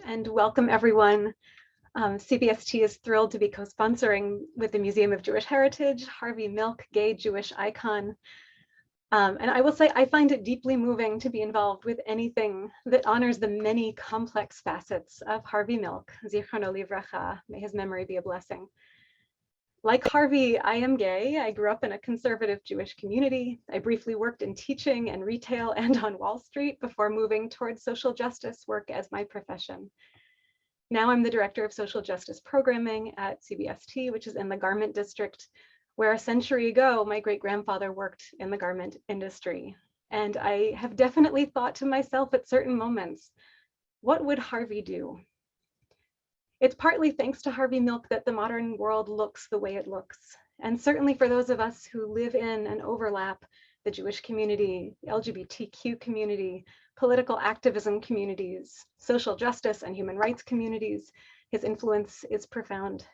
And welcome everyone. CBST is thrilled to be co-sponsoring with the Museum of Jewish Heritage, Harvey Milk, gay Jewish icon. And I will say, I find it deeply moving to be involved with anything that honors the many complex facets of Harvey Milk, Zichrono Livracha, may his memory be a blessing. Like Harvey, I am gay. I grew up in a conservative Jewish community. I briefly worked in teaching and retail and on Wall Street before moving towards social justice work as my profession. Now I'm the director of social justice programming at CBST, which is in the garment district, where a century ago, my great-grandfather worked in the garment industry. And I have definitely thought to myself at certain moments, what would Harvey do? It's partly thanks to Harvey Milk that the modern world looks the way it looks. And certainly for those of us who live in and overlap the Jewish community, LGBTQ community, political activism communities, social justice and human rights communities, his influence is profound.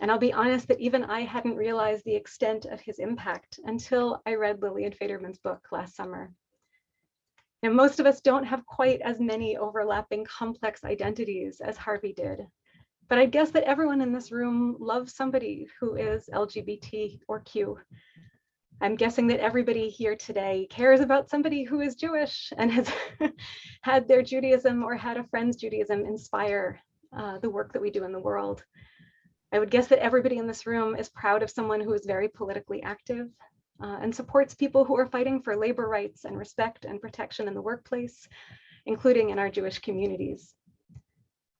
And I'll be honest that even I hadn't realized the extent of his impact until I read Lillian Faderman's book last summer. Now, most of us don't have quite as many overlapping complex identities as Harvey did. But I guess that everyone in this room loves somebody who is LGBT or Q. I'm guessing that everybody here today cares about somebody who is Jewish and has had their Judaism or had a friend's Judaism inspire the work that we do in the world. I would guess that everybody in this room is proud of someone who is very politically active and supports people who are fighting for labor rights and respect and protection in the workplace, including in our Jewish communities.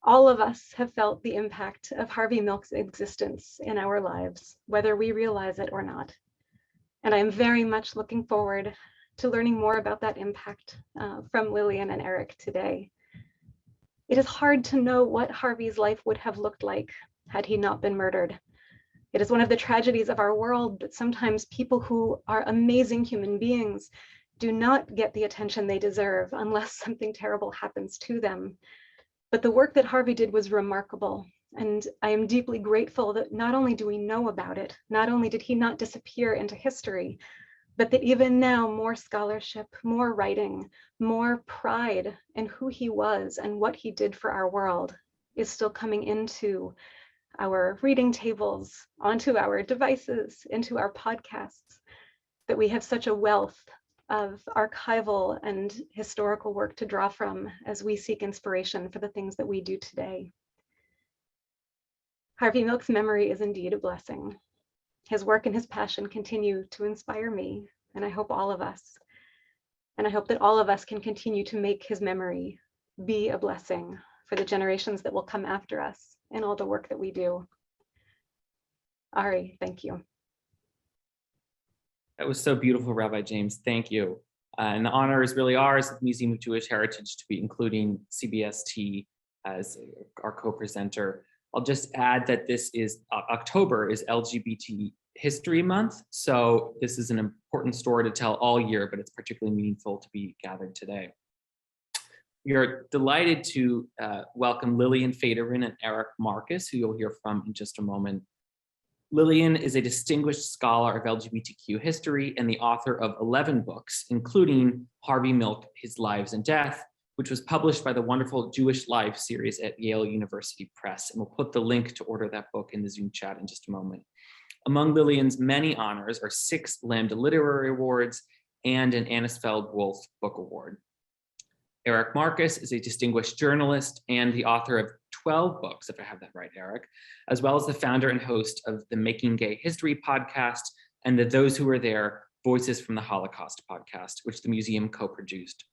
All of us have felt the impact of Harvey Milk's existence in our lives, whether we realize it or not. And I am very much looking forward to learning more about that impact from Lillian and Eric today. It is hard to know what Harvey's life would have looked like had he not been murdered. It is one of the tragedies of our world that sometimes people who are amazing human beings do not get the attention they deserve unless something terrible happens to them. But the work that Harvey did was remarkable. And I am deeply grateful that not only do we know about it, not only did he not disappear into history, but that even now more scholarship, more writing, more pride in who he was and what he did for our world is still coming into our reading tables, onto our devices, into our podcasts, that we have such a wealth of archival and historical work to draw from as we seek inspiration for the things that we do today. Harvey Milk's memory is indeed a blessing. His work and his passion continue to inspire me, and I hope all of us. And I hope that all of us can continue to make his memory be a blessing for the generations that will come after us in all the work that we do. Ari, thank you. That was so beautiful, Rabbi James. Thank you. And the honor is really ours at the Museum of Jewish Heritage to be including CBST as our co-presenter. I'll just add that this is October is LGBT History Month. So this is an important story to tell all year, but it's particularly meaningful to be gathered today. We are delighted to welcome Lillian Faderman and Eric Marcus, who you'll hear from in just a moment. Lillian is a distinguished scholar of LGBTQ history and the author of 11 books, including Harvey Milk, His Lives and Death, which was published by the wonderful Jewish Life series at Yale University Press. And we'll put the link to order that book in the Zoom chat in just a moment. Among Lillian's many honors are 6 Lambda Literary Awards and an Anisfeld Wolf Book Award. Eric Marcus is a distinguished journalist and the author of 12 books, if I have that right, Eric, as well as the founder and host of the Making Gay History podcast and the Those Who Were There, Voices from the Holocaust podcast, which the museum co-produced.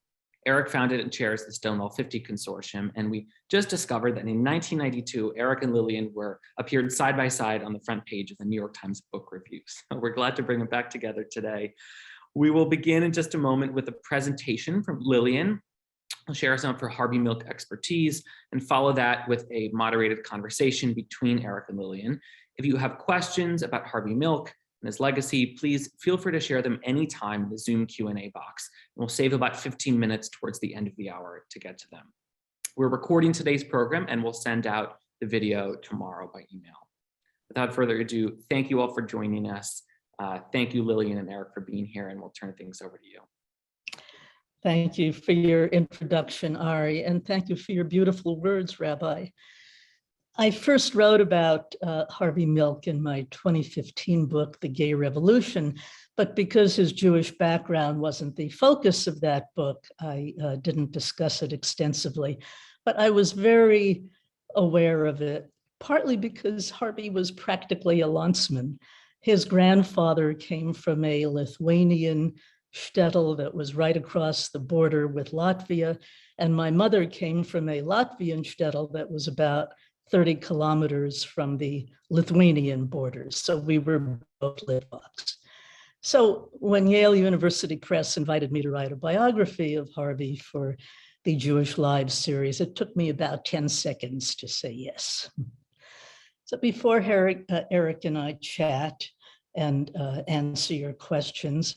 Eric founded and chairs the Stonewall 50 Consortium, and we just discovered that in 1992, Eric and Lillian appeared side by side on the front page of the New York Times Book Review. So we're glad to bring them back together today. We will begin in just a moment with a presentation from Lillian. I'll share some of her Harvey Milk expertise and follow that with a moderated conversation between Eric and Lillian. If you have questions about Harvey Milk and his legacy, please feel free to share them anytime in the Zoom Q&A box. And we'll save about 15 minutes towards the end of the hour to get to them. We're recording today's program and we'll send out the video tomorrow by email. Without further ado, thank you all for joining us. Thank you, Lillian and Eric, for being here, and we'll turn things over to you. Thank you for your introduction, Ari, and thank you for your beautiful words, Rabbi. I first wrote about Harvey Milk in my 2015 book, The Gay Revolution, but because his Jewish background wasn't the focus of that book, I didn't discuss it extensively. But I was very aware of it, partly because Harvey was practically a Landsman. His grandfather came from a Lithuanian shtetl that was right across the border with Latvia, and my mother came from a Latvian shtetl that was about 30 kilometers from the Lithuanian borders. So we were both Litvaks. So when Yale University Press invited me to write a biography of Harvey for the Jewish Lives series, it took me about 10 seconds to say yes. So before Eric and I chat and answer your questions,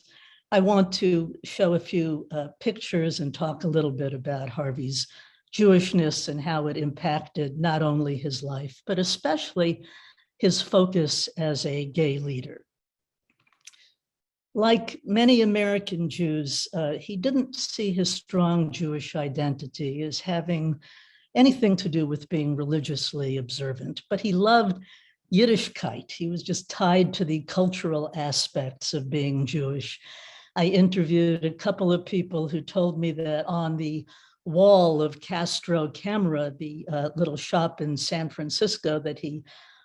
I want to show a few pictures and talk a little bit about Harvey's Jewishness and how it impacted not only his life, but especially his focus as a gay leader. Like many American Jews, he didn't see his strong Jewish identity as having anything to do with being religiously observant, but he loved Yiddishkeit. He was just tied to the cultural aspects of being Jewish. I interviewed a couple of people who told me that on the wall of Castro Camera, the little shop in San Francisco that he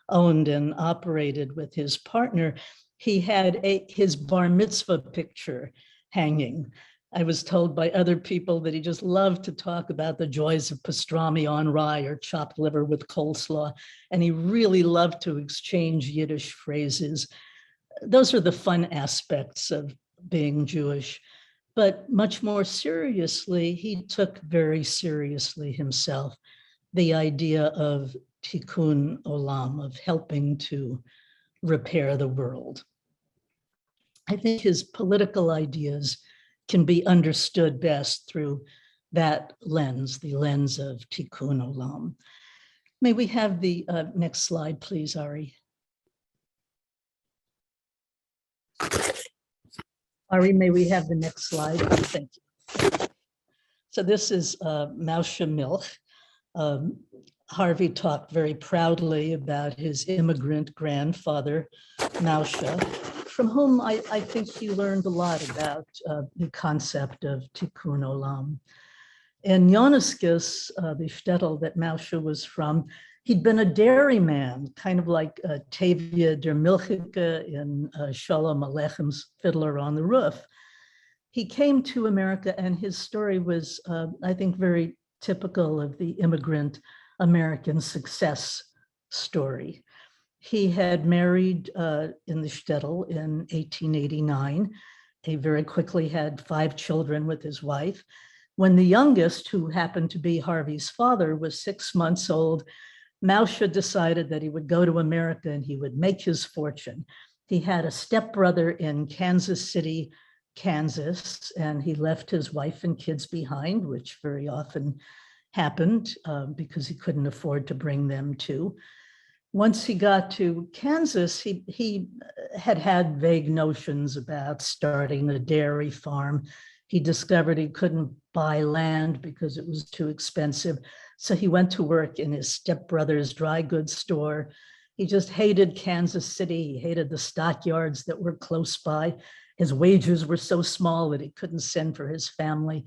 owned and operated with his partner, he had his bar mitzvah picture hanging. I was told by other people that he just loved to talk about the joys of pastrami on rye or chopped liver with coleslaw, and he really loved to exchange Yiddish phrases. Those are the fun aspects of being Jewish. But much more seriously, he took very seriously himself the idea of tikkun olam, of helping to repair the world. I think his political ideas can be understood best through that lens, the lens of tikkun olam. May we have the next slide, please, Ari? Ari, may we have the next slide? Thank you. So this is Moshe Milk. Harvey talked very proudly about his immigrant grandfather, Moshe, from whom I think he learned a lot about the concept of tikkun olam. In Yonuskis, the shtetl that Moshe was from, he'd been a dairyman, kind of like Tavia der Milchike in Shalom Aleichem's Fiddler on the Roof. He came to America, and his story was, I think, very typical of the immigrant American success story. He had married in the shtetl in 1889. He very quickly had 5 children with his wife. When the youngest, who happened to be Harvey's father, was 6 months old, Moshe decided that he would go to America and he would make his fortune. He had a stepbrother in Kansas City, Kansas, and he left his wife and kids behind, which very often happened because he couldn't afford to bring them too. Once he got to Kansas, he had vague notions about starting a dairy farm. He discovered he couldn't buy land because it was too expensive. So he went to work in his stepbrother's dry goods store. He just hated Kansas City. He hated the stockyards that were close by. His wages were so small that he couldn't send for his family.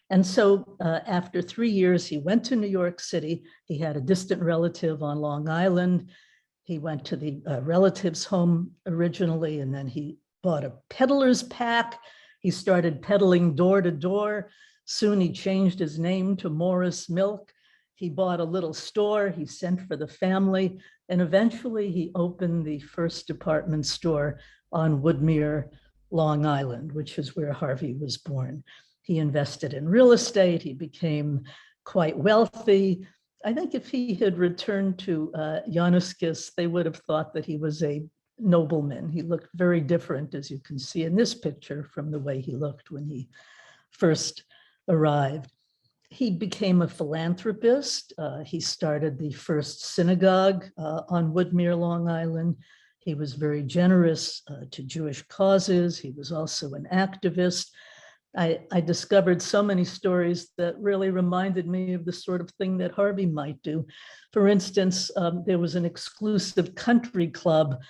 And so after 3 years, he went to New York City. He had a distant relative on Long Island. He went to the relative's home originally, and then he bought a peddler's pack. He started peddling door to door. Soon he changed his name to Morris Milk. He bought a little store. He sent for the family. And eventually he opened the first department store on Woodmere, Long Island, which is where Harvey was born. He invested in real estate. He became quite wealthy. I think if he had returned to Yonuskis, they would have thought that he was a nobleman. He looked very different, as you can see in this picture, from the way he looked when he first arrived. He became a philanthropist. He started the first synagogue on Woodmere, Long Island. He was very generous to Jewish causes. He was also an activist. I discovered so many stories that really reminded me of the sort of thing that Harvey might do. For instance, there was an exclusive country club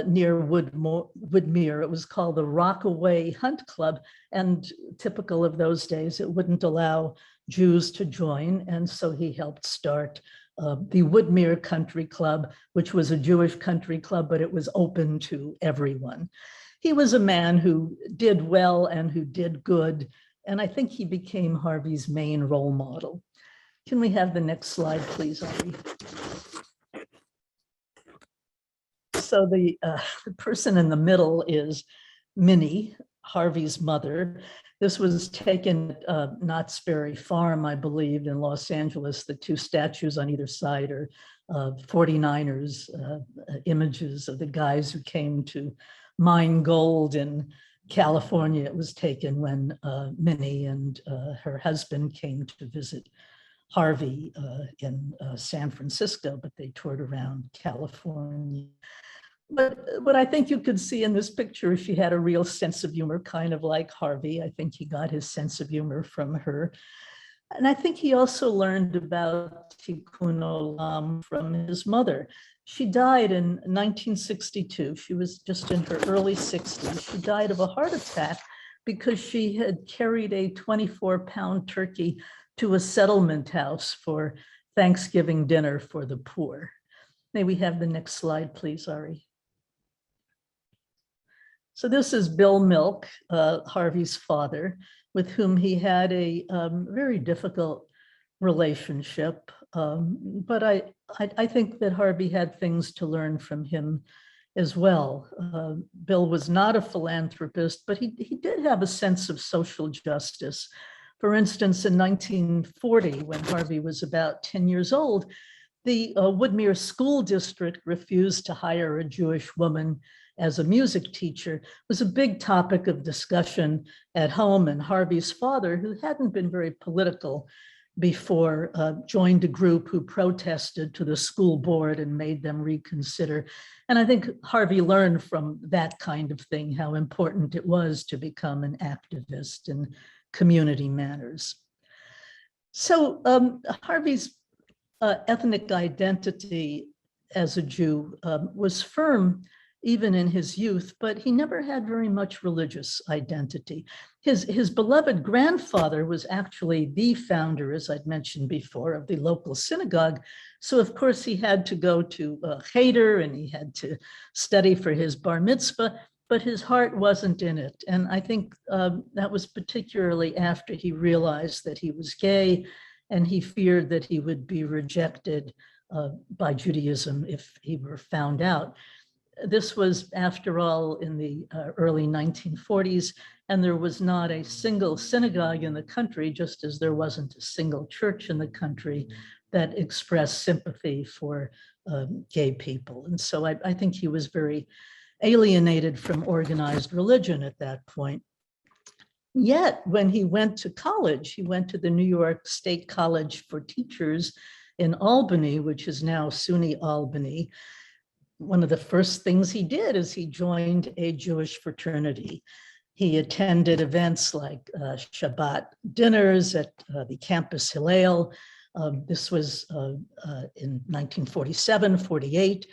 near Woodmere. It was called the Rockaway Hunt Club, and typical of those days, it wouldn't allow Jews to join, and so he helped start the Woodmere Country Club, which was a Jewish country club, but it was open to everyone. He was a man who did well and who did good, and I think he became Harvey's main role model. Can we have the next slide, please, Harvey? So the person in the middle is Minnie, Harvey's mother. This was taken at Knott's Berry Farm, I believe, in Los Angeles. The two statues on either side are 49ers images of the guys who came to mine gold in California. It was taken when Minnie and her husband came to visit Harvey in San Francisco, but they toured around California. But what I think you could see in this picture, she had a real sense of humor, kind of like Harvey. I think he got his sense of humor from her. And I think he also learned about tikkun olam from his mother. She died in 1962. She was just in her early 60s. She died of a heart attack because she had carried a 24-pound turkey to a settlement house for Thanksgiving dinner for the poor. May we have the next slide, please, Ari? So this is Bill Milk, Harvey's father, with whom he had a very difficult relationship. But I think that Harvey had things to learn from him as well. Bill was not a philanthropist, but he did have a sense of social justice. For instance, in 1940, when Harvey was about 10 years old, the Woodmere School District refused to hire a Jewish woman as a music teacher. It was a big topic of discussion at home, and Harvey's father, who hadn't been very political before, joined a group who protested to the school board and made them reconsider. And I think Harvey learned from that kind of thing how important it was to become an activist in community matters. So Harvey's ethnic identity as a Jew was firm even in his youth, but he never had very much religious identity. His beloved grandfather was actually the founder, as I'd mentioned before, of the local synagogue. So of course he had to go to Cheder and he had to study for his bar mitzvah, but his heart wasn't in it. And I think that was particularly after he realized that he was gay, and he feared that he would be rejected by Judaism if he were found out. This was, after all, in the early 1940s, and there was not a single synagogue in the country, just as there wasn't a single church in the country that expressed sympathy for gay people. And so I think he was very alienated from organized religion at that point. Yet, when he went to college, he went to the New York State College for Teachers in Albany, which is now SUNY Albany. One of the first things he did is he joined a Jewish fraternity. He attended events like Shabbat dinners at the campus Hillel. This was in 1947, 48.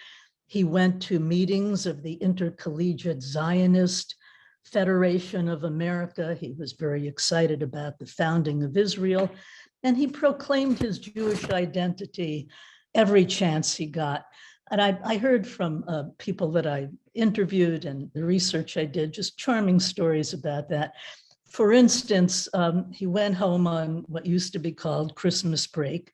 He went to meetings of the Intercollegiate Zionist Federation of America. He was very excited about the founding of Israel, and he proclaimed his Jewish identity every chance he got. And I heard from people that I interviewed and the research I did, just charming stories about that. For instance, he went home on what used to be called Christmas break,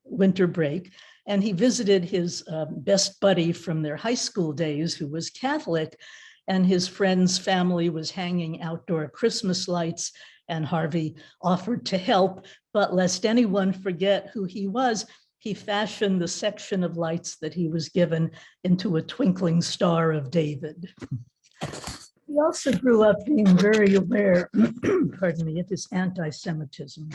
winter break, and he visited his best buddy from their high school days, who was Catholic, and his friend's family was hanging outdoor Christmas lights, and Harvey offered to help, but lest anyone forget who he was, he fashioned the section of lights that he was given into a twinkling star of David. He also grew up being very aware, pardon me, of his anti-Semitism.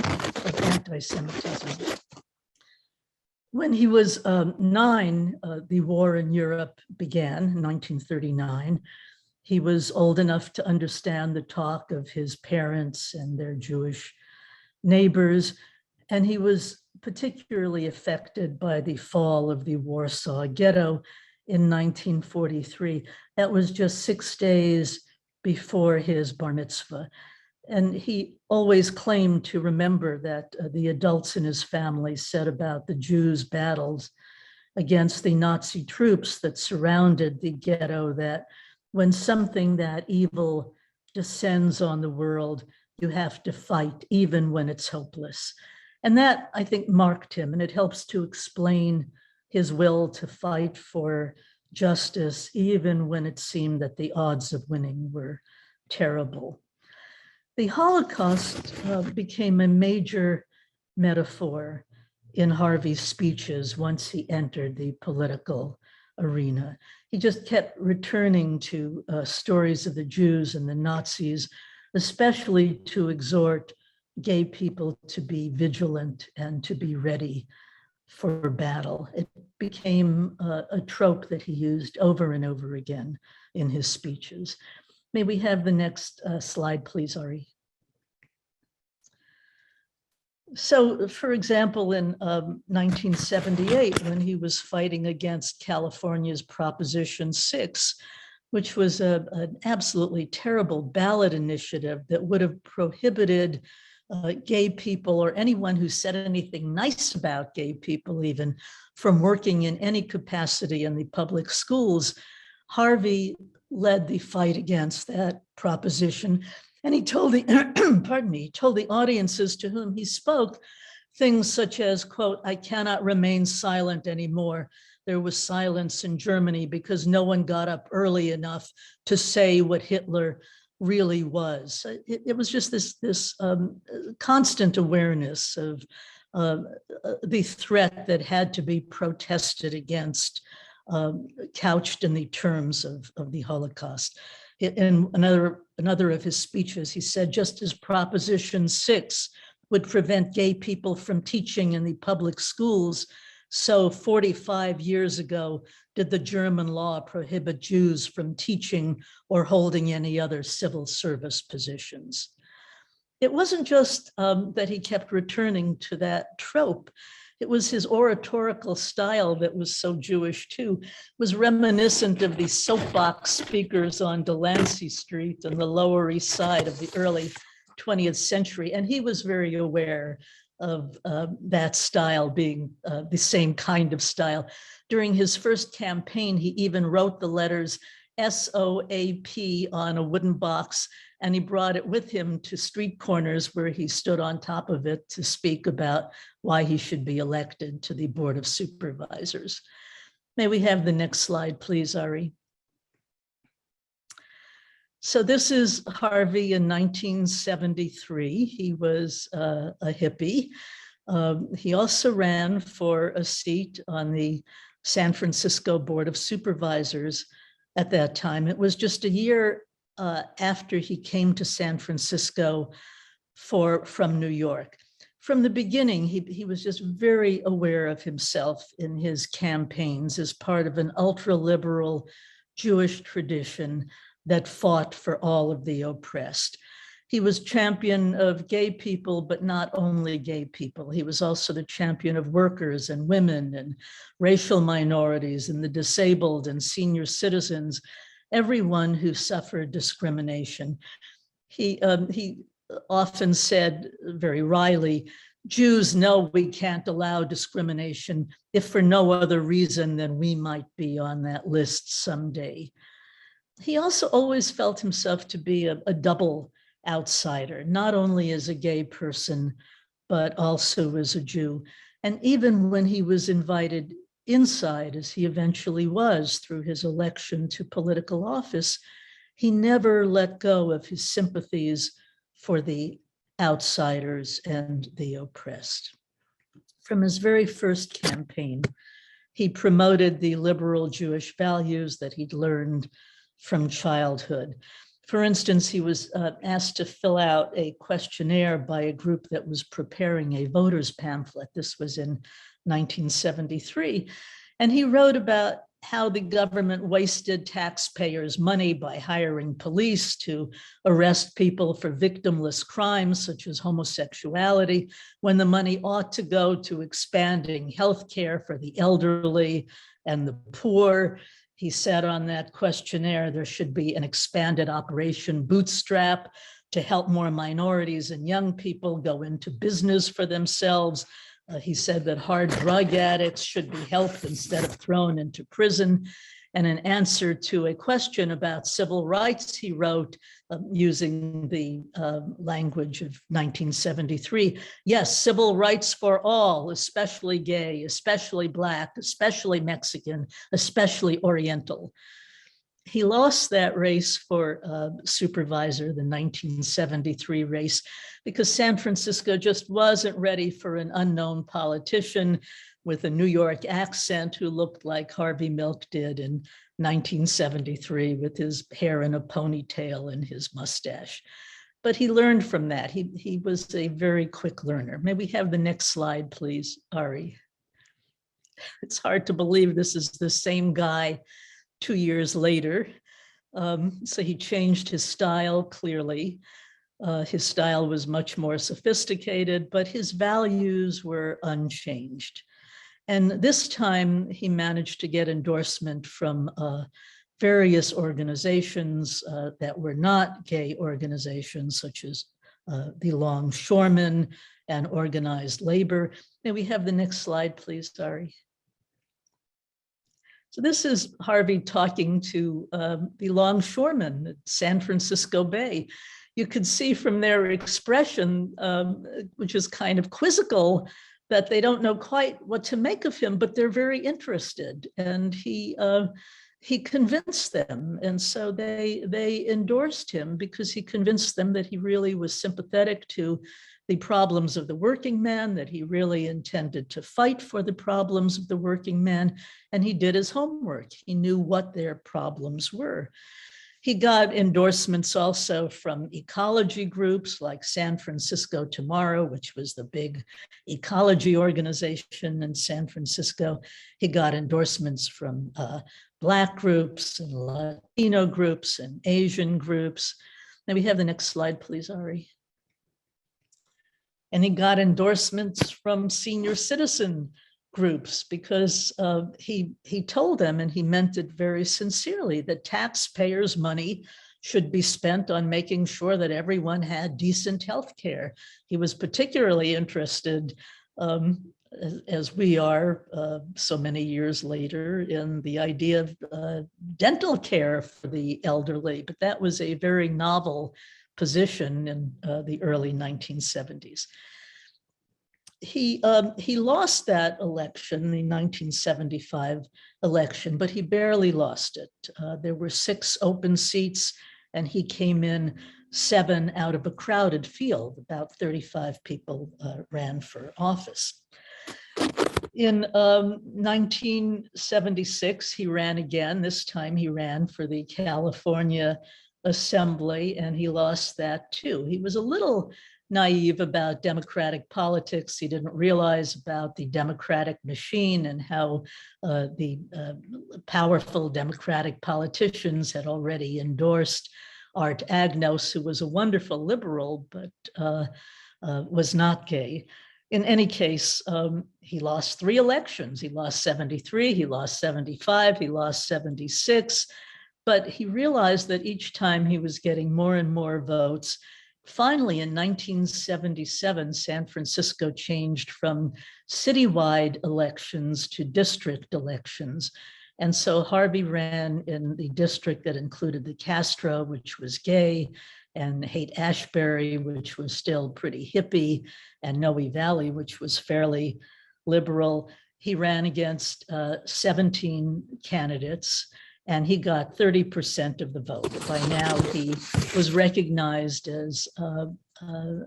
When he was 9, the war in Europe began in 1939. He was old enough to understand the talk of his parents and their Jewish neighbors, and he was particularly affected by the fall of the Warsaw Ghetto in 1943. That was just 6 days before his bar mitzvah. And he always claimed to remember that the adults in his family said about the Jews' battles against the Nazi troops that surrounded the ghetto that when something that evil descends on the world, you have to fight even when it's hopeless. And that, I think, marked him, and it helps to explain his will to fight for justice, even when it seemed that the odds of winning were terrible. The Holocaust became a major metaphor in Harvey's speeches once he entered the political arena. He just kept returning to stories of the Jews and the Nazis, especially to exhort gay people to be vigilant and to be ready for battle. It became a trope that he used over and over again in his speeches. May we have the next slide, please, Ari? So, for example, in 1978, when he was fighting against California's Proposition 6, which was an absolutely terrible ballot initiative that would have prohibited gay people or anyone who said anything nice about gay people even from working in any capacity in the public schools, Harvey led the fight against that proposition. And he told the, pardon me, he told the audiences to whom he spoke things such as, quote, "I cannot remain silent anymore. There was silence in Germany because no one got up early enough to say what Hitler really was." It was just this constant awareness of the threat that had to be protested against, couched in the terms of the Holocaust. In another of his speeches, he said, just as Proposition 6 would prevent gay people from teaching in the public schools, so 45 years ago did the German law prohibit Jews from teaching or holding any other civil service positions. It wasn't just that he kept returning to that trope. It was his oratorical style that was so Jewish too. It was reminiscent of the soapbox speakers on Delancey Street and the Lower East Side of the early 20th century. And he was very aware of that style being the same kind of style. During his first campaign, he even wrote the letters SOAP on a wooden box, and he brought it with him to street corners where he stood on top of it to speak about why he should be elected to the Board of Supervisors. May we have the next slide, please, Ari? So this is Harvey in 1973. He was a hippie. He also ran for a seat on the San Francisco Board of Supervisors at that time. It was just a year after he came to San Francisco from New York. From the beginning, he was just very aware of himself in his campaigns as part of an ultra-liberal Jewish tradition that fought for all of the oppressed. He was champion of gay people, but not only gay people. He was also the champion of workers and women and racial minorities and the disabled and senior citizens, everyone who suffered discrimination. He often said very wryly, Jews know we can't allow discrimination if for no other reason than we might be on that list someday. He also always felt himself to be a double outsider, not only as a gay person, but also as a Jew. And even when he was invited inside, as he eventually was through his election to political office, he never let go of his sympathies for the outsiders and the oppressed. From his very first campaign, he promoted the liberal Jewish values that he'd learned from childhood. For instance, he was asked to fill out a questionnaire by a group that was preparing a voter's pamphlet. This was in 1973. And he wrote about how the government wasted taxpayers' money by hiring police to arrest people for victimless crimes such as homosexuality, when the money ought to go to expanding healthcare for the elderly and the poor. He said on that questionnaire, there should be an expanded Operation Bootstrap to help more minorities and young people go into business for themselves. He said that hard drug addicts should be helped instead of thrown into prison. And in answer to a question about civil rights, he wrote, using the language of 1973, yes, civil rights for all, especially gay, especially Black, especially Mexican, especially Oriental. He lost that race for supervisor, the 1973 race, because San Francisco just wasn't ready for an unknown politician with a New York accent who looked like Harvey Milk did in 1973 with his hair in a ponytail and his mustache. But he learned from that. He was a very quick learner. May we have the next slide, please, Ari? It's hard to believe this is the same guy 2 years later. So he changed his style clearly. His style was much more sophisticated, but his values were unchanged. And this time he managed to get endorsement from various organizations that were not gay organizations, such as the Longshoremen and organized labor. May we have the next slide, please, Ari? So this is Harvey talking to the longshoremen at San Francisco Bay. You could see from their expression, which is kind of quizzical, that they don't know quite what to make of him, but they're very interested. And he convinced them. And so they endorsed him because he convinced them that he really was sympathetic to the problems of the working man, that he really intended to fight for the problems of the working man, and he did his homework. He knew what their problems were. He got endorsements also from ecology groups like San Francisco Tomorrow, which was the big ecology organization in San Francisco. He got endorsements from Black groups and Latino groups and Asian groups. May we have the next slide, please, Ari? And he got endorsements from senior citizen groups because he told them, and he meant it very sincerely, that taxpayers' money should be spent on making sure that everyone had decent health care. He was particularly interested, as we are so many years later, in the idea of dental care for the elderly, but that was a very novel position in the early 1970s. He lost that election, the 1975 election, but he barely lost it. There were 6 open seats, and he came in 7 out of a crowded field. About 35 people ran for office. In 1976, he ran again. This time he ran for the California Assembly, and he lost that too. He was a little naive about democratic politics. He didn't realize about the democratic machine and how the powerful democratic politicians had already endorsed Art Agnos, who was a wonderful liberal, but was not gay. In any case, he lost 3 elections. He lost 73, he lost 75, he lost 76. But he realized that each time he was getting more and more votes. Finally, in 1977, San Francisco changed from citywide elections to district elections. And so Harvey ran in the district that included the Castro, which was gay, and Haight-Ashbury, which was still pretty hippie, and Noe Valley, which was fairly liberal. He ran against 17 candidates, and he got 30% of the vote. By now, he was recognized as the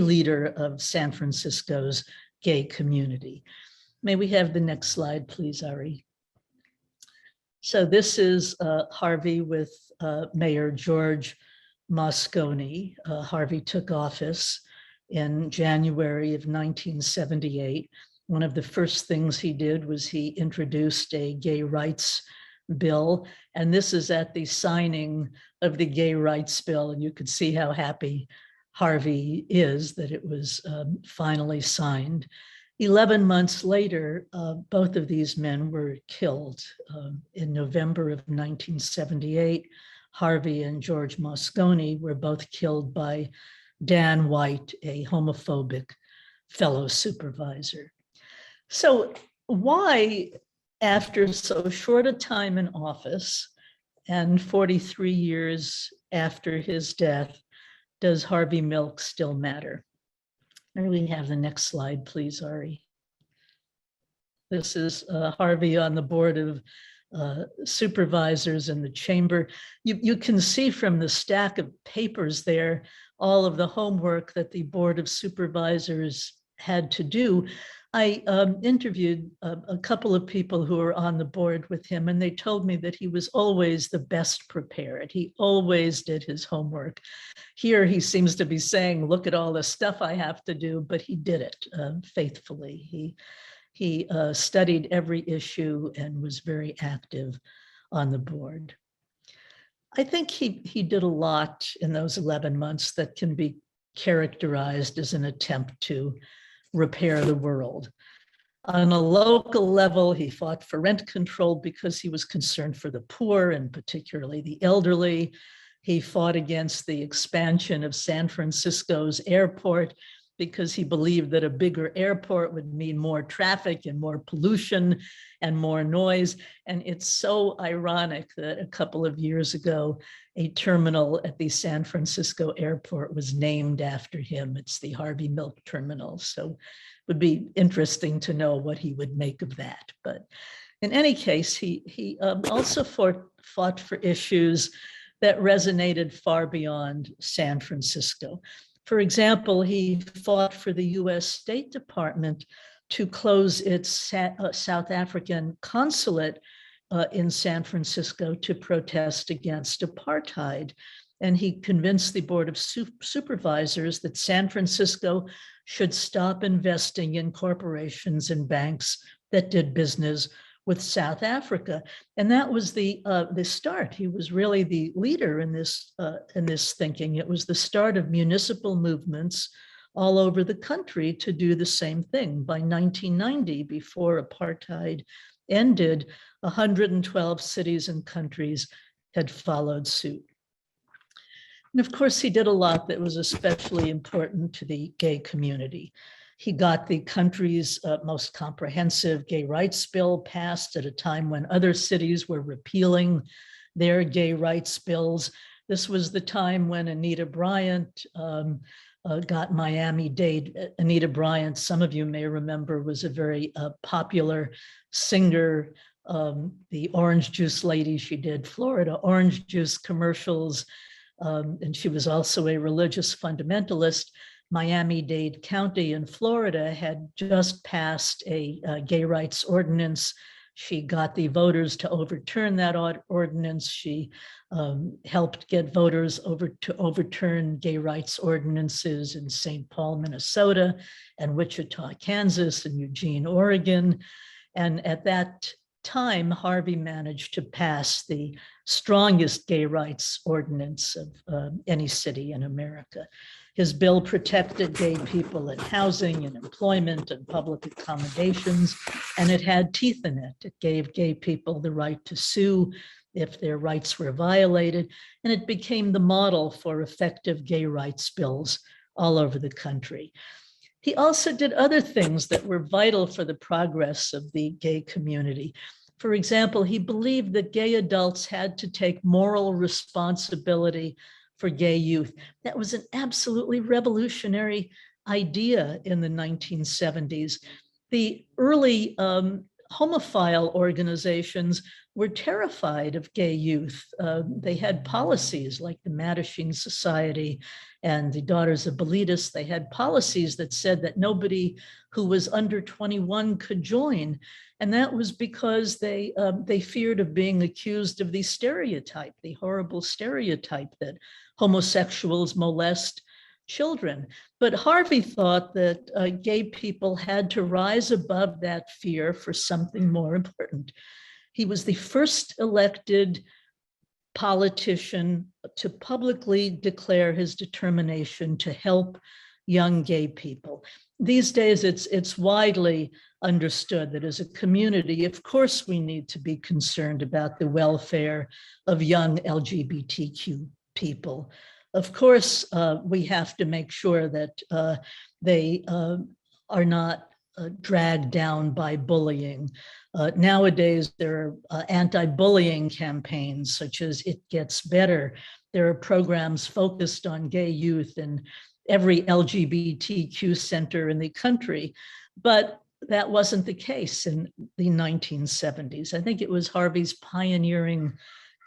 leader of San Francisco's gay community. May we have the next slide, please, Ari? So this is Harvey with Mayor George Moscone. Harvey took office in January of 1978. One of the first things he did was he introduced a gay rights bill. And this is at the signing of the gay rights bill. And you could see how happy Harvey is that it was finally signed. 11 months later, both of these men were killed. In November of 1978, Harvey and George Moscone were both killed by Dan White, a homophobic fellow supervisor. So why, after so short a time in office and 43 years after his death, does Harvey Milk still matter? May we have the next slide, please, Ari? This is Harvey on the board of supervisors in the chamber. You can see from the stack of papers there all of the homework that the board of supervisors had to do. I interviewed a couple of people who were on the board with him, and they told me that he was always the best prepared. He always did his homework. Here he seems to be saying, look at all the stuff I have to do, but he did it faithfully. He studied every issue and was very active on the board. I think he did a lot in those 11 months that can be characterized as an attempt to repair the world. On a local level, he fought for rent control because he was concerned for the poor and particularly the elderly. He fought against the expansion of San Francisco's airport because he believed that a bigger airport would mean more traffic and more pollution and more noise. And it's so ironic that a couple of years ago, a terminal at the San Francisco airport was named after him. It's the Harvey Milk Terminal. So it would be interesting to know what he would make of that. But in any case, he also fought for issues that resonated far beyond San Francisco. For example, he fought for the US State Department to close its South African consulate in San Francisco to protest against apartheid. And he convinced the Board of Supervisors that San Francisco should stop investing in corporations and banks that did business with South Africa. And that was the start. He was really the leader in this thinking. It was the start of municipal movements all over the country to do the same thing. By 1990, before apartheid ended, 112 cities and countries had followed suit. And of course, he did a lot that was especially important to the gay community. He got the country's most comprehensive gay rights bill passed at a time when other cities were repealing their gay rights bills. This was the time when Anita Bryant got Miami-Dade. Anita Bryant, some of you may remember, was a very popular singer, the orange juice lady. She did Florida orange juice commercials, and she was also a religious fundamentalist. Miami-Dade County in Florida had just passed a gay rights ordinance. She got the voters to overturn that ordinance. She helped get voters to overturn gay rights ordinances in St. Paul, Minnesota, and Wichita, Kansas, and Eugene, Oregon. And at that time, Harvey managed to pass the strongest gay rights ordinance of any city in America. His bill protected gay people in housing and employment and public accommodations, and it had teeth in it. It gave gay people the right to sue if their rights were violated, and it became the model for effective gay rights bills all over the country. He also did other things that were vital for the progress of the gay community. For example, he believed that gay adults had to take moral responsibility for gay youth. That was an absolutely revolutionary idea in the 1970s. The early homophile organizations were terrified of gay youth. They had policies like the Mattachine Society and the Daughters of Bilitis. They had policies that said that nobody who was under 21 could join. And that was because they feared of being accused of the stereotype, the horrible stereotype that homosexuals molest children. But Harvey thought that gay people had to rise above that fear for something more important. He was the first elected politician to publicly declare his determination to help young gay people. These days, it's widely understood that as a community, of course, we need to be concerned about the welfare of young LGBTQ people. Of course, we have to make sure that they are not dragged down by bullying. Nowadays, there are anti-bullying campaigns such as It Gets Better. There are programs focused on gay youth in every LGBTQ center in the country. But that wasn't the case in the 1970s. I think it was Harvey's pioneering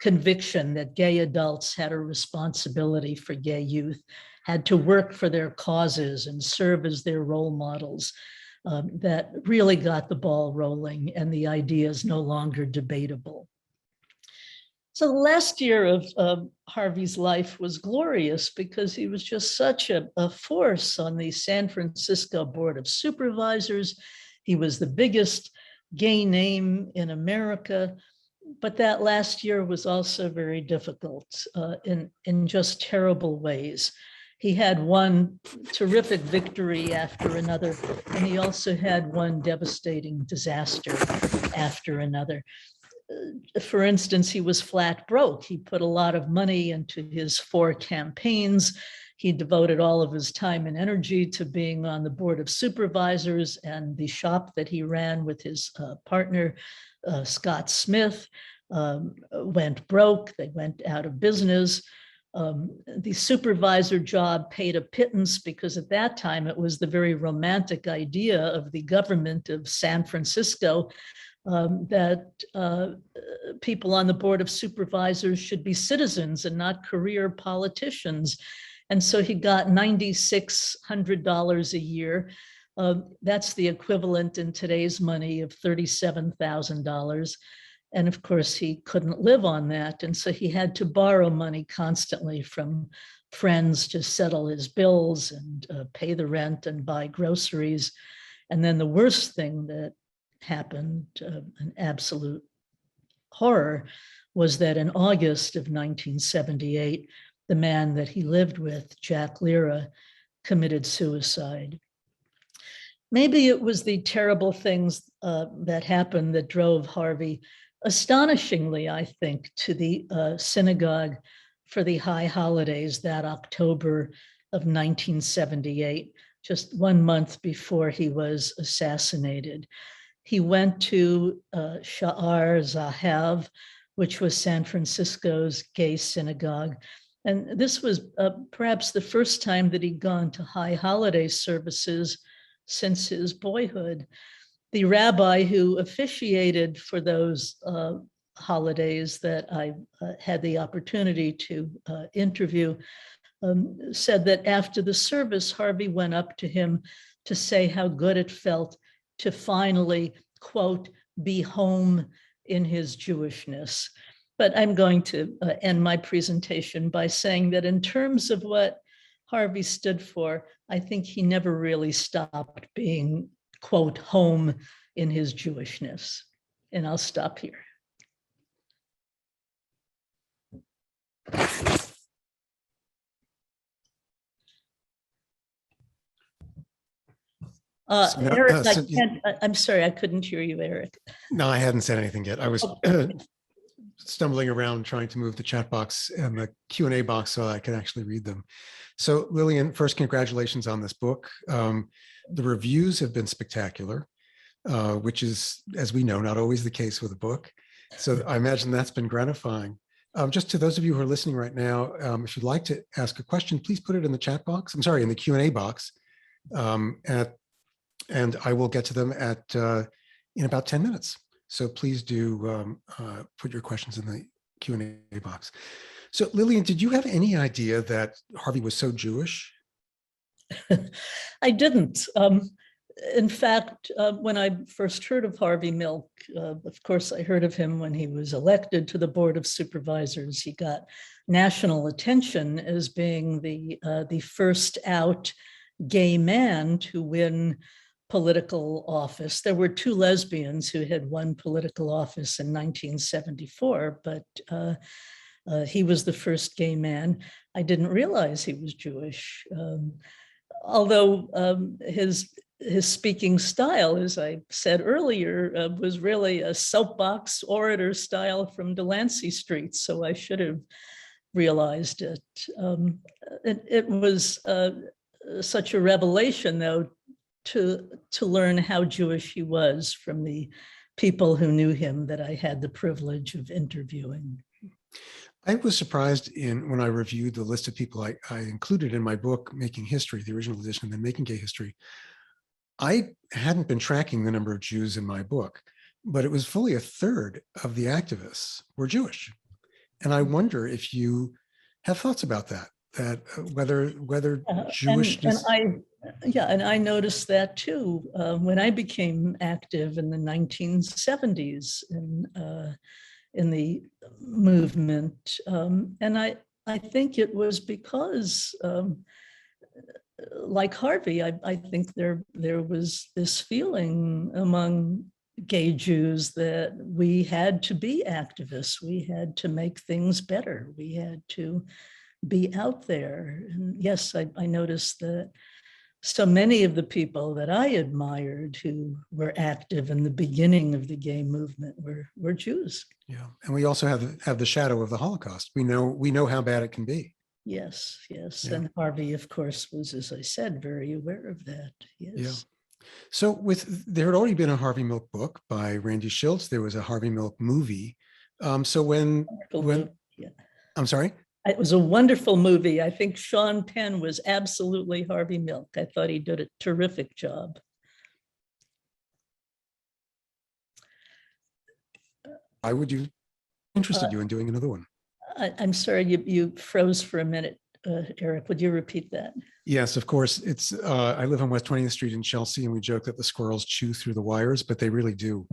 conviction that gay adults had a responsibility for gay youth, had to work for their causes and serve as their role models, that really got the ball rolling, and the idea is no longer debatable. So the last year of Harvey's life was glorious because he was just such a force on the San Francisco Board of Supervisors. He was the biggest gay name in America, but that last year was also very difficult in just terrible ways. He had one terrific victory after another, and he also had one devastating disaster after another. For instance, he was flat broke. He put a lot of money into his 4 campaigns. He devoted all of his time and energy to being on the Board of Supervisors and the shop that he ran with his partner, Scott Smith, went broke. They went out of business. The supervisor job paid a pittance because at that time it was the very romantic idea of the government of San Francisco that people on the Board of Supervisors should be citizens and not career politicians. And so he got $9,600 a year. That's the equivalent in today's money of $37,000. And of course, he couldn't live on that. And so he had to borrow money constantly from friends to settle his bills and pay the rent and buy groceries. And then the worst thing that happened, an absolute horror, was that in August of 1978, the man that he lived with, Jack Lira, committed suicide. Maybe it was the terrible things that happened that drove Harvey, astonishingly, I think, to the synagogue for the high holidays that October of 1978, just 1 month before he was assassinated. He went to Sha'ar Zahav, which was San Francisco's gay synagogue. And this was perhaps the first time that he'd gone to high holiday services since his boyhood. The rabbi who officiated for those holidays that I had the opportunity to interview said that after the service, Harvey went up to him to say how good it felt to finally, quote, be home in his Jewishness. But I'm going to end my presentation by saying that in terms of what Harvey stood for, I think he never really stopped being, quote, home in his Jewishness. And I'll stop here. Eric, I'm sorry, I couldn't hear you, Eric. No, I hadn't said anything yet. I was stumbling around trying to move the chat box and the Q&A box so I could actually read them. So Lillian, first, congratulations on this book. The reviews have been spectacular, which is, as we know, not always the case with a book. So I imagine that's been gratifying. Just to those of you who are listening right now, if you'd like to ask a question, please put it in the chat box. I'm sorry, in the Q&A box. And I will get to them in about 10 minutes. So please do put your questions in the Q&A box. So Lillian, did you have any idea that Harvey was so Jewish? I didn't. In fact, when I first heard of Harvey Milk, of course, I heard of him when he was elected to the Board of Supervisors. He got national attention as being the first out gay man to win political office. There were two lesbians who had won political office in 1974, but he was the first gay man. I didn't realize he was Jewish, although his speaking style, as I said earlier, was really a soapbox orator style from Delancey Street. So I should have realized it. It was such a revelation, though, to learn how Jewish he was from the people who knew him that I had the privilege of interviewing. I was surprised when I reviewed the list of people I included in my book, Making History, the original edition, and then Making Gay History. I hadn't been tracking the number of Jews in my book, but it was fully a third of the activists were Jewish. And I wonder if you have thoughts about that whether Jewishness. And I noticed that too when I became active in the 1970s in the movement. And I think it was because like Harvey, I think there was this feeling among gay Jews that we had to be activists. We had to make things better. We had to be out there. And yes, I noticed that so many of the people that I admired who were active in the beginning of the gay movement were Jews. Yeah, and we also have the shadow of the Holocaust. We know how bad it can be. Yes. Yeah. And Harvey, of course, was, as I said, very aware of that. Yes. Yeah. So there had already been a Harvey Milk book by Randy Schultz. There was a Harvey Milk movie. So when I'm sorry? It was a wonderful movie. I think Sean Penn was absolutely Harvey Milk. I thought he did a terrific job. I would you interested you in doing another one? I'm sorry, you froze for a minute, Eric. Would you repeat that? Yes, of course. It's I live on West 20th Street in Chelsea, and we joke that the squirrels chew through the wires, but they really do.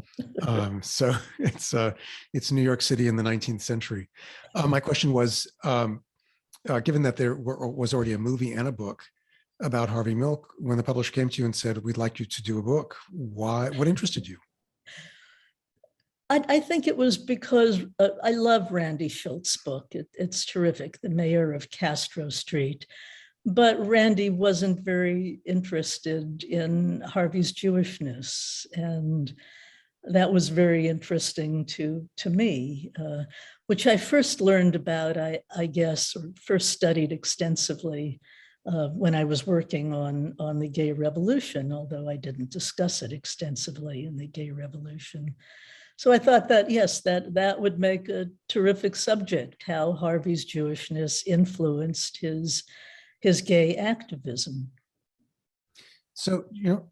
So it's New York City in the 19th century. My question was, given that there was already a movie and a book about Harvey Milk, when the publisher came to you and said, "We'd like you to do a book," what interested you? I think it was because I love Randy Schultz's book. It's terrific, The Mayor of Castro Street. But Randy wasn't very interested in Harvey's Jewishness. And that was very interesting to me, which I first learned about, I guess, or first studied extensively when I was working on the gay revolution, although I didn't discuss it extensively in the gay revolution. So I thought that, yes, that would make a terrific subject, how Harvey's Jewishness influenced his gay activism. So,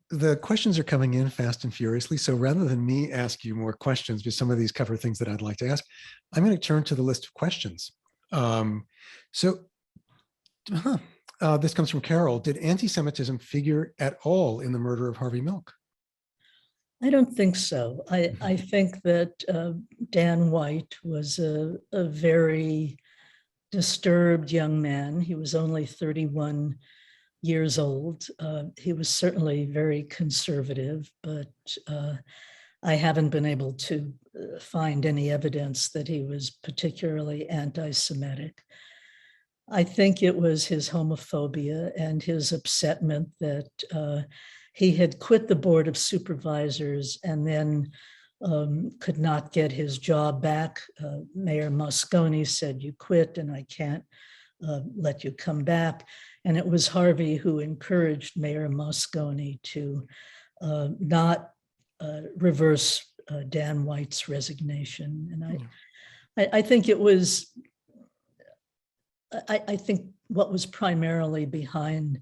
the questions are coming in fast and furiously. So rather than me ask you more questions, because some of these cover things that I'd like to ask, I'm going to turn to the list of questions. This comes from Carol. Did anti-Semitism figure at all in the murder of Harvey Milk? I don't think so. I think that Dan White was a very disturbed young man. He was only 31 years old. He was certainly very conservative, but I haven't been able to find any evidence that he was particularly anti-Semitic. I think it was his homophobia and his upsetment that he had quit the Board of Supervisors and then could not get his job back. Mayor Moscone said, "You quit and I can't let you come back." And it was Harvey who encouraged Mayor Moscone to not reverse Dan White's resignation. And I think it was, I think what was primarily behind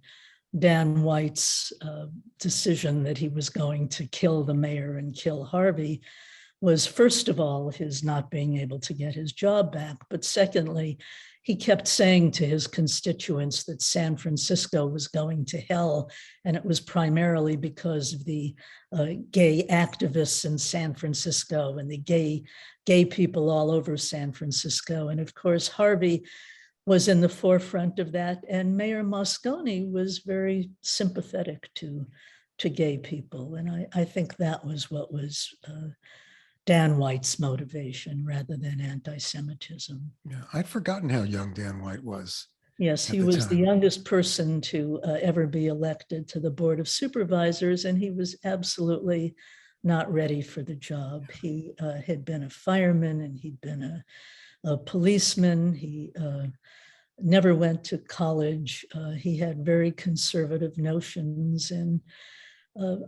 Dan White's decision that he was going to kill the mayor and kill Harvey was, first of all, his not being able to get his job back. But secondly, he kept saying to his constituents that San Francisco was going to hell. And it was primarily because of the gay activists in San Francisco and the gay people all over San Francisco. And of course, Harvey was in the forefront of that. And Mayor Moscone was very sympathetic to gay people. And I think that was what was Dan White's motivation rather than anti-Semitism. Yeah, I'd forgotten how young Dan White was. Yes, he was the youngest person to ever be elected to the Board of Supervisors, and he was absolutely not ready for the job. He had been a fireman and he'd been a policeman. He never went to college. He had very conservative notions, and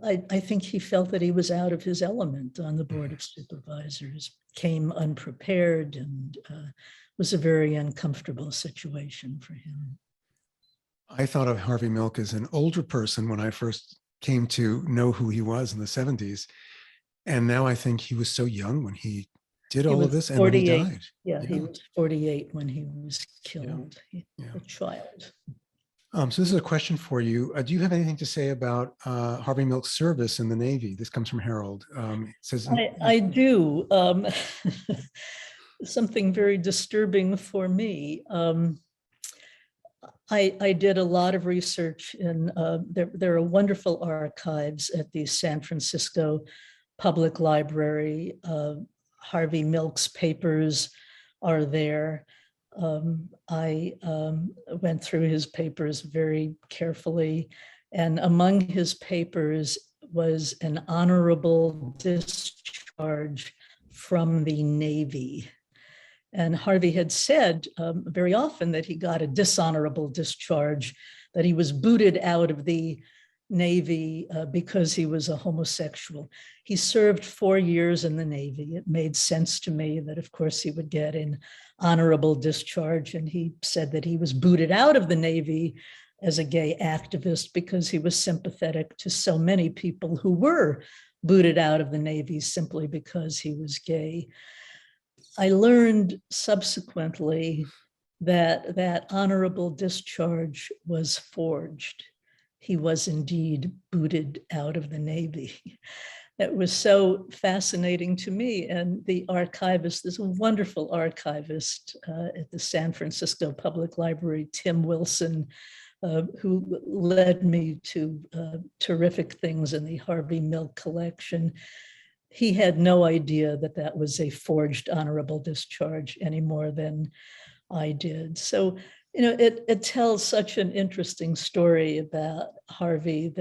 I think he felt that he was out of his element on the Board of Supervisors, came unprepared, and was a very uncomfortable situation for him. I thought of Harvey Milk as an older person when I first came to know who he was in the 70s. And now I think he was so young when he did all of this and when he died. Yeah, he was 48 when he was killed, a child. So this is a question for you. Do you have anything to say about Harvey Milk's service in the Navy? This comes from Harold. It says, I do. Something very disturbing for me. I did a lot of research in, there are wonderful archives at the San Francisco Public Library. Harvey Milk's papers are there. I went through his papers very carefully, and among his papers was an honorable discharge from the Navy. And Harvey had said very often that he got a dishonorable discharge, that he was booted out of the Navy because he was a homosexual. He served 4 years in the Navy. It made sense to me that, of course, he would get an honorable discharge. And he said that he was booted out of the Navy as a gay activist because he was sympathetic to so many people who were booted out of the Navy simply because he was gay. I learned subsequently that that honorable discharge was forged. He was indeed booted out of the Navy. That was so fascinating to me. And the archivist, there's a wonderful archivist at the San Francisco Public Library, Tim Wilson, who led me to terrific things in the Harvey Milk collection. He had no idea that that was a forged honorable discharge any more than I did. So, you know, it tells such an interesting story about Harvey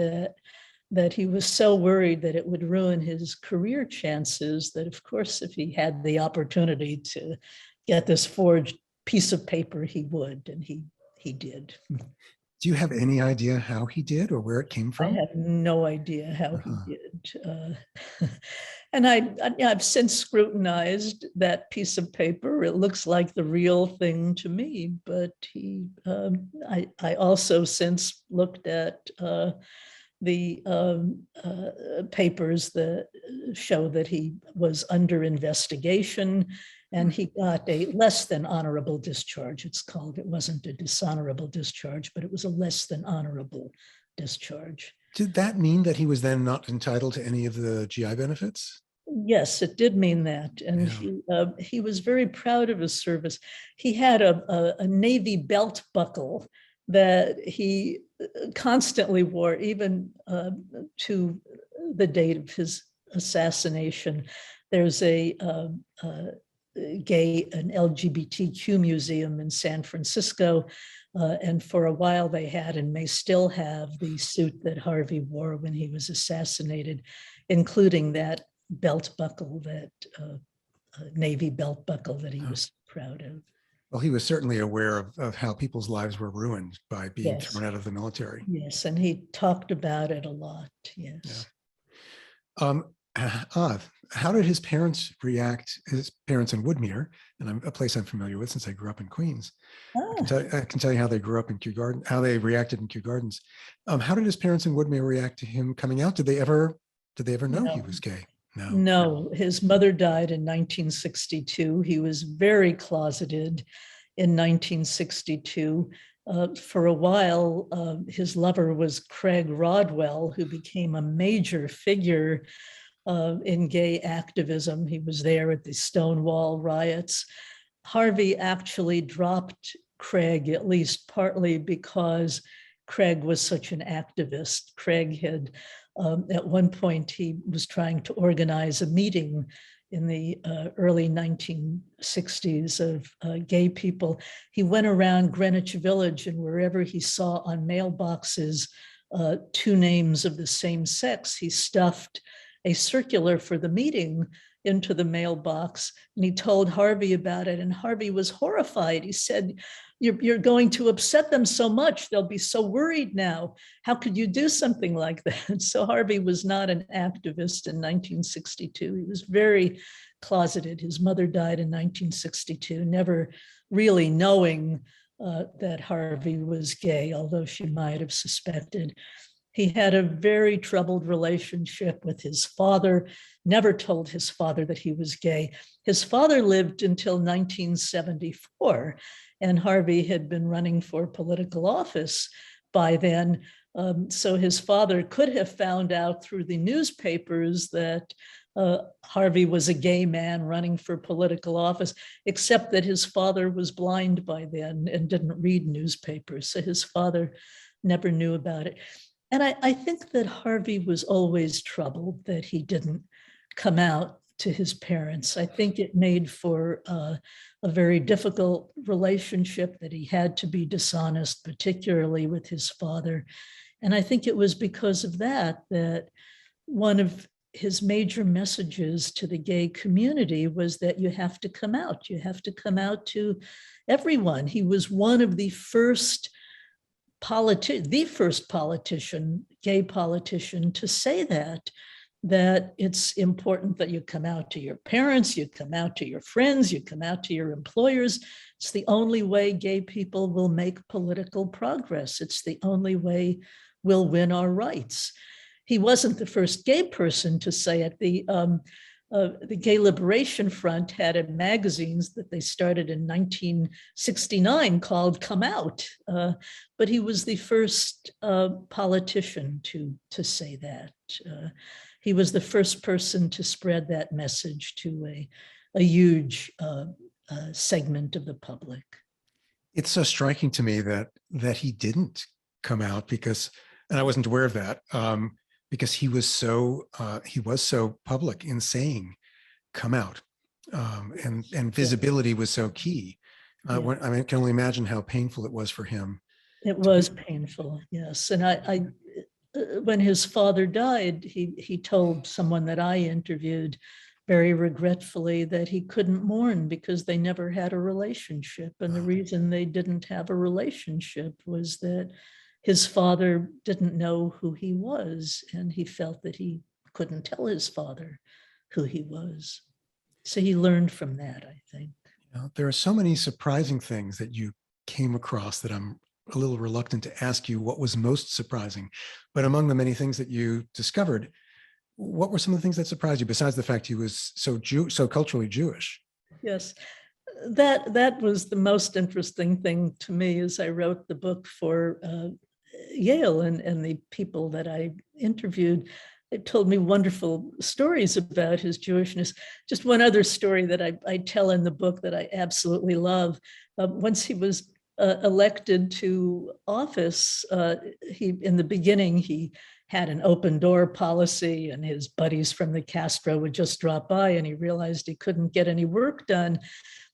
that he was so worried that it would ruin his career chances that, of course, if he had the opportunity to get this forged piece of paper, he would, and he did. do you have any idea how he did or where it came from? I have no idea how he did. And I've since scrutinized that piece of paper. It looks like the real thing to me, but I also since looked at the papers that show that he was under investigation and he got a less than honorable discharge. It's called, it wasn't a dishonorable discharge, but it was a less than honorable discharge. Did that mean that he was then not entitled to any of the GI benefits? Yes, it did mean that. And he was very proud of his service. He had a Navy belt buckle that he constantly wore, even to the date of his assassination. There's an LGBTQ museum in San Francisco. And for a while they had and may still have the suit that Harvey wore when he was assassinated, including that belt buckle, that Navy belt buckle that he was proud of. Well, he was certainly aware of how people's lives were ruined by being thrown out of the military. Yes, and he talked about it a lot, yes. Yeah. How did his parents react, his parents in Woodmere, and a place I'm familiar with since I grew up in Queens. I can tell you how they grew up in Kew Gardens, how they reacted in Kew Gardens. How did his parents in Woodmere react to him coming out? Did they ever know he was gay? No. No, his mother died in 1962. He was very closeted in 1962. For a while, his lover was Craig Rodwell, who became a major figure in gay activism. He was there at the Stonewall riots. Harvey actually dropped Craig, at least partly because Craig was such an activist. Craig had, at one point, he was trying to organize a meeting in the early 1960s of gay people. He went around Greenwich Village, and wherever he saw on mailboxes two names of the same sex, he stuffed a circular for the meeting into the mailbox, and he told Harvey about it, and Harvey was horrified. He said, you're going to upset them so much. They'll be so worried now. How could you do something like that? So Harvey was not an activist in 1962. He was very closeted. His mother died in 1962, never really knowing that Harvey was gay, although she might have suspected. He had a very troubled relationship with his father, never told his father that he was gay. His father lived until 1974, and Harvey had been running for political office by then. So his father could have found out through the newspapers that Harvey was a gay man running for political office, except that his father was blind by then and didn't read newspapers. So his father never knew about it. And I think that Harvey was always troubled that he didn't come out to his parents. I think it made for a very difficult relationship, that he had to be dishonest, particularly with his father. And I think it was because of that that one of his major messages to the gay community was that you have to come out. You have to come out to everyone. He was one of the first politician, gay politician, to say that it's important that you come out to your parents, you come out to your friends, you come out to your employers. It's the only way gay people will make political progress. It's the only way we'll win our rights. He wasn't the first gay person to say it. The Gay Liberation Front had magazines that they started in 1969 called Come Out, but he was the first politician to say that. He was the first person to spread that message to a huge segment of the public. It's so striking to me that he didn't come out, because, and I wasn't aware of that, because he was so public in saying, "Come out," and visibility was so key. I can only imagine how painful it was for him. It was painful, yes. And I when his father died, he told someone that I interviewed very regretfully that he couldn't mourn because they never had a relationship. And the reason they didn't have a relationship was that his father didn't know who he was, and he felt that he couldn't tell his father who he was. So he learned from that, I think. There are so many surprising things that you came across that I'm a little reluctant to ask you what was most surprising. But among the many things that you discovered, what were some of the things that surprised you, besides the fact he was so culturally Jewish? Yes, that was the most interesting thing to me as I wrote the book for Yale, and the people that I interviewed, it told me wonderful stories about his Jewishness. Just one other story that I tell in the book that I absolutely love. Once he was elected to office, in the beginning, he had an open door policy, and his buddies from the Castro would just drop by, and he realized he couldn't get any work done.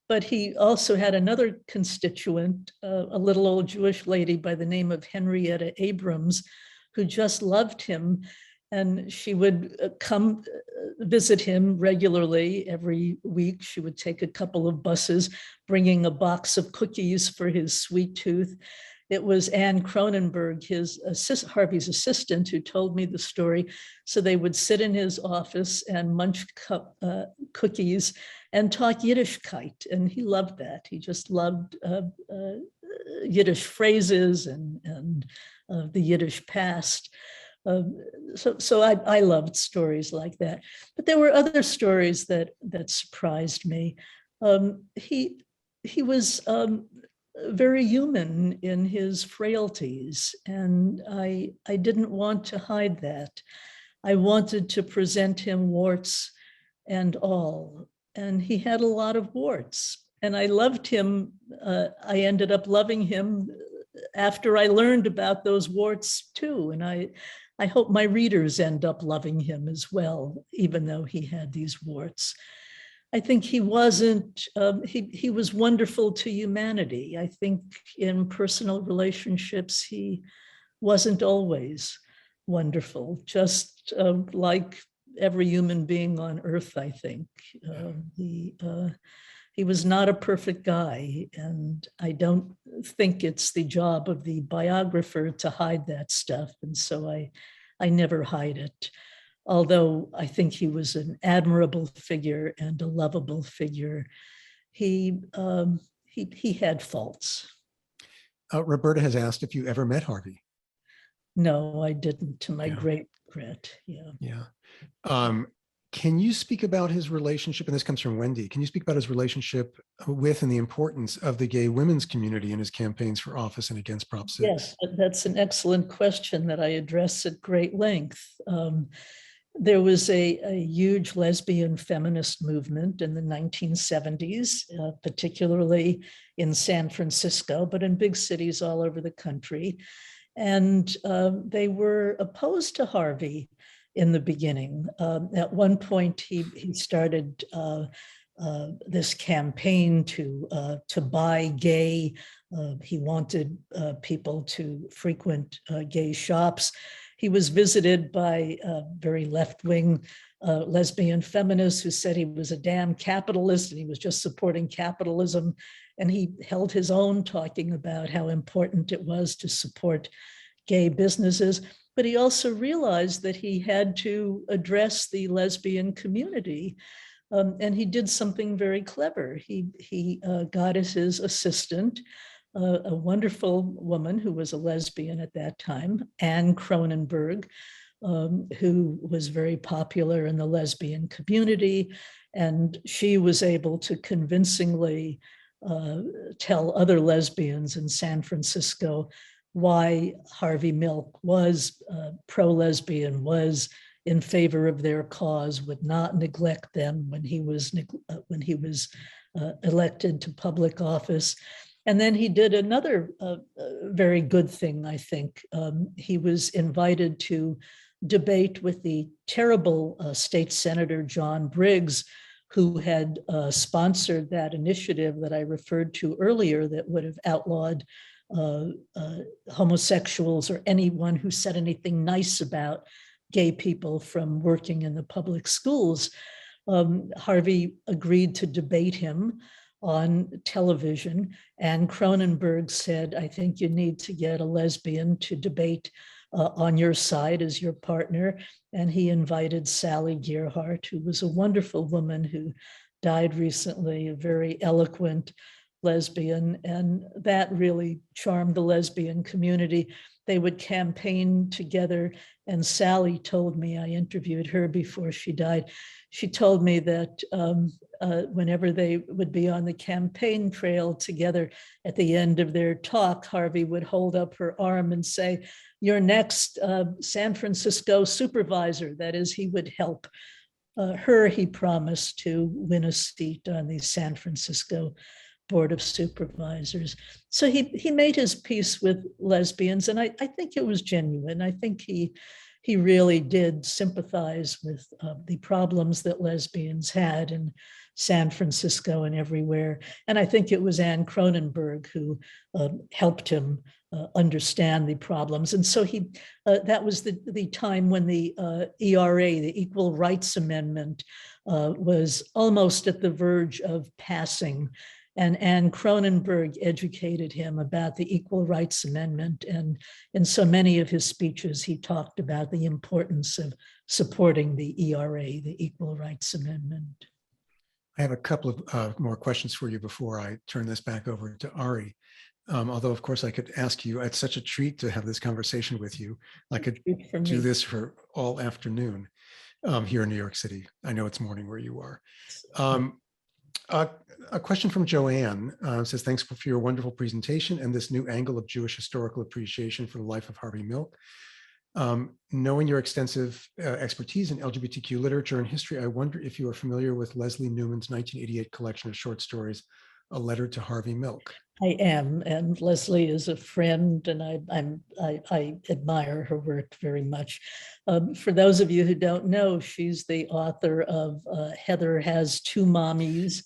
But he also had another constituent, a little old Jewish lady by the name of Henrietta Abrams, who just loved him. And she would come visit him regularly every week. She would take a couple of buses, bringing a box of cookies for his sweet tooth. It was Anne Cronenberg, Harvey's assistant, who told me the story. So they would sit in his office and munch cookies and talk Yiddishkeit, and he loved that. He just loved Yiddish phrases and the Yiddish past. So I loved stories like that. But there were other stories that surprised me. He was very human in his frailties, and I didn't want to hide that. I wanted to present him warts and all, and he had a lot of warts. And I loved him. I ended up loving him after I learned about those warts too. And I hope my readers end up loving him as well, even though he had these warts. I think he wasn't, he was wonderful to humanity. I think in personal relationships, he wasn't always wonderful, just like every human being on earth, I think. He was not a perfect guy, and I don't think it's the job of the biographer to hide that stuff. And so I never hide it. Although I think he was an admirable figure and a lovable figure, he had faults. Roberta has asked if you ever met Harvey. No, I didn't, to my Yeah. great regret. Yeah. Yeah. Can you speak about his relationship, and this comes from Wendy, can you speak about his relationship with and the importance of the gay women's community in his campaigns for office and against Prop 6? Yes, that's an excellent question that I address at great length. There was a huge lesbian feminist movement in the 1970s, particularly in San Francisco, but in big cities all over the country. And they were opposed to Harvey in the beginning. At one point, he started this campaign to buy gay. He wanted people to frequent gay shops. He was visited by very left-wing lesbian feminists who said he was a damn capitalist and he was just supporting capitalism. And he held his own, talking about how important it was to support gay businesses. But he also realized that he had to address the lesbian community. And he did something very clever. He got as his assistant a wonderful woman who was a lesbian at that time, Anne Cronenberg, who was very popular in the lesbian community. And she was able to convincingly tell other lesbians in San Francisco why Harvey Milk was pro-lesbian, was in favor of their cause, would not neglect them when he was elected to public office. And then he did another very good thing, I think. He was invited to debate with the terrible state senator, John Briggs, who had sponsored that initiative that I referred to earlier that would have outlawed homosexuals or anyone who said anything nice about gay people from working in the public schools. Harvey agreed to debate him on television, and Cronenberg said, I think you need to get a lesbian to debate on your side as your partner. And he invited Sally Gearhart, who was a wonderful woman who died recently, a very eloquent lesbian, and that really charmed the lesbian community. They would campaign together, and Sally told me, I interviewed her before she died, she told me that whenever they would be on the campaign trail together, at the end of their talk, Harvey would hold up her arm and say, "Your next San Francisco supervisor," that is, he would help her, he promised, to win a seat on the San Francisco Board of Supervisors. So he made his peace with lesbians, and I think it was genuine. I think he really did sympathize with the problems that lesbians had in San Francisco and everywhere. And I think it was Anne Cronenberg who helped him understand the problems. And so that was the time when the ERA, the Equal Rights Amendment, was almost at the verge of passing. And Anne Cronenberg educated him about the Equal Rights Amendment. And in so many of his speeches, he talked about the importance of supporting the ERA, the Equal Rights Amendment. I have a couple of more questions for you before I turn this back over to Ari. Although, of course, I could ask you, it's such a treat to have this conversation with you. I could For me. do this for all afternoon here in New York City. I know it's morning where you are. A question from Joanne says, thanks for your wonderful presentation and this new angle of Jewish historical appreciation for the life of Harvey Milk. Knowing your extensive expertise in LGBTQ literature and history, I wonder if you are familiar with Leslie Newman's 1988 collection of short stories, A Letter to Harvey Milk. I am, and Leslie is a friend, and I admire her work very much. For those of you who don't know, she's the author of Heather Has Two Mommies,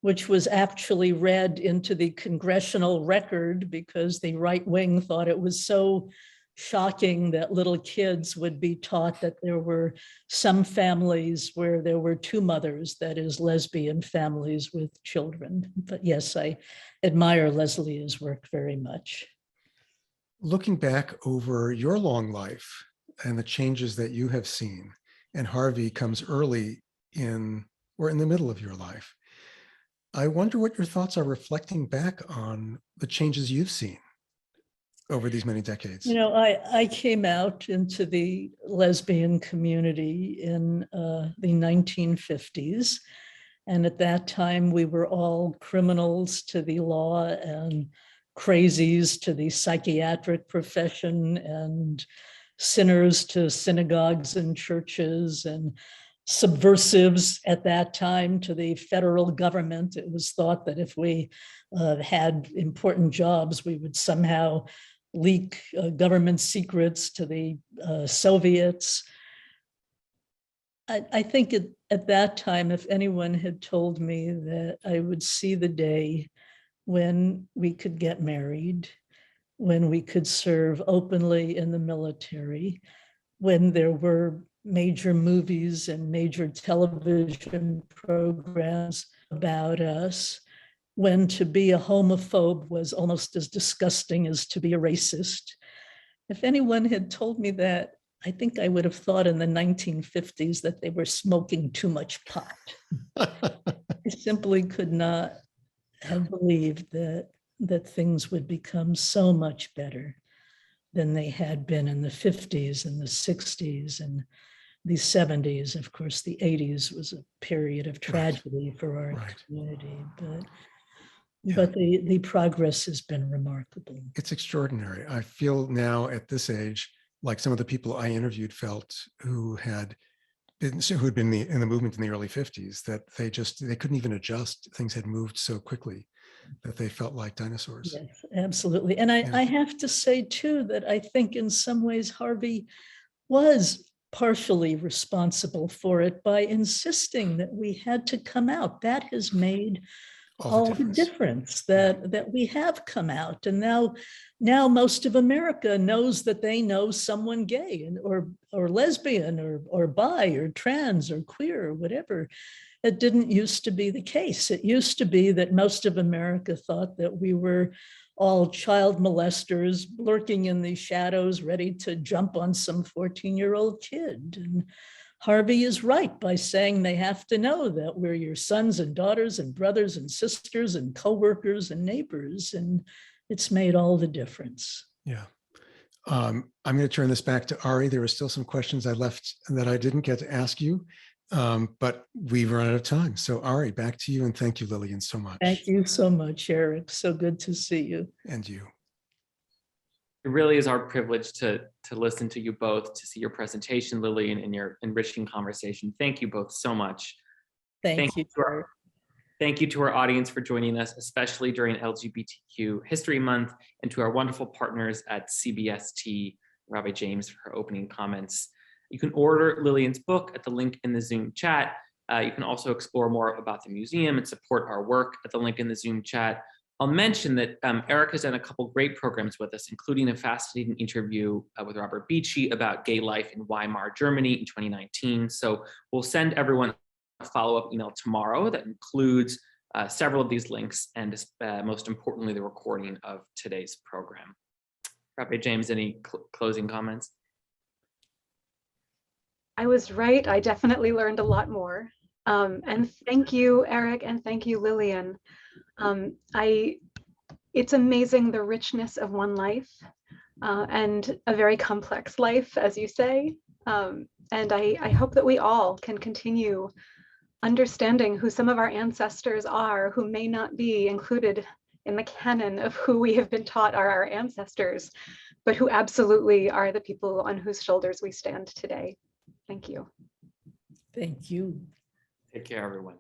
which was actually read into the congressional record because the right wing thought it was so shocking that little kids would be taught that there were some families where there were two mothers, that is, lesbian families with children. But yes, I admire Leslie's work very much. Looking back over your long life and the changes that you have seen, and Harvey comes early in or in the middle of your life, I wonder what your thoughts are reflecting back on the changes you've seen over these many decades. You know, I came out into the lesbian community in the 1950s. And at that time, we were all criminals to the law and crazies to the psychiatric profession and sinners to synagogues and churches and subversives at that time to the federal government. It was thought that if we had important jobs, we would somehow leak government secrets to the Soviets. I think at that time, if anyone had told me that I would see the day when we could get married, when we could serve openly in the military, when there were major movies and major television programs about us, when to be a homophobe was almost as disgusting as to be a racist. If anyone had told me that, I think I would have thought in the 1950s that they were smoking too much pot. I simply could not have believed that things would become so much better than they had been in the 50s and the 60s and the 70s. Of course, the 80s was a period of tragedy for our community, but the progress has been remarkable. It's extraordinary. I feel now at this age, like some of the people I interviewed felt who had been in the movement in the early 50s, that they couldn't even adjust. Things had moved so quickly that they felt like dinosaurs. Yes, absolutely. And I have to say too, that I think in some ways Harvey was partially responsible for it by insisting that we had to come out. That has made all the difference that we have come out. And now most of America knows that they know someone gay or lesbian or bi or trans or queer or whatever. It didn't used to be the case. It used to be that most of America thought that we were all child molesters lurking in the shadows, ready to jump on some 14-year-old kid. And Harvey is right by saying they have to know that we're your sons and daughters and brothers and sisters and coworkers and neighbors. And it's made all the difference. Yeah. I'm going to turn this back to Ari. There were still some questions I left that I didn't get to ask you, but we've run out of time. So Ari, back to you, and thank you, Lillian, so much. Thank you so much, Eric. So good to see you. And you. It really is our privilege to listen to you both, to see your presentation, Lillian, and your enriching conversation. Thank you both so much. Thank you. Thank you to our audience for joining us, especially during LGBTQ History Month, and to our wonderful partners at CBST, Rabbi James, for her opening comments. You can order Lillian's book at the link in the Zoom chat. You can also explore more about the museum and support our work at the link in the Zoom chat. I'll mention that Eric has done a couple great programs with us, including a fascinating interview with Robert Beachy about gay life in Weimar, Germany in 2019. So we'll send everyone a follow-up email tomorrow that includes several of these links and most importantly, the recording of today's program. Rabbi James, any closing comments? I was right. I definitely learned a lot more. And thank you, Eric, and thank you, Lillian. It's amazing the richness of one life, and a very complex life, as you say. And I hope that we all can continue understanding who some of our ancestors are, who may not be included in the canon of who we have been taught are our ancestors, but who absolutely are the people on whose shoulders we stand today. Thank you. Thank you. Take care, everyone.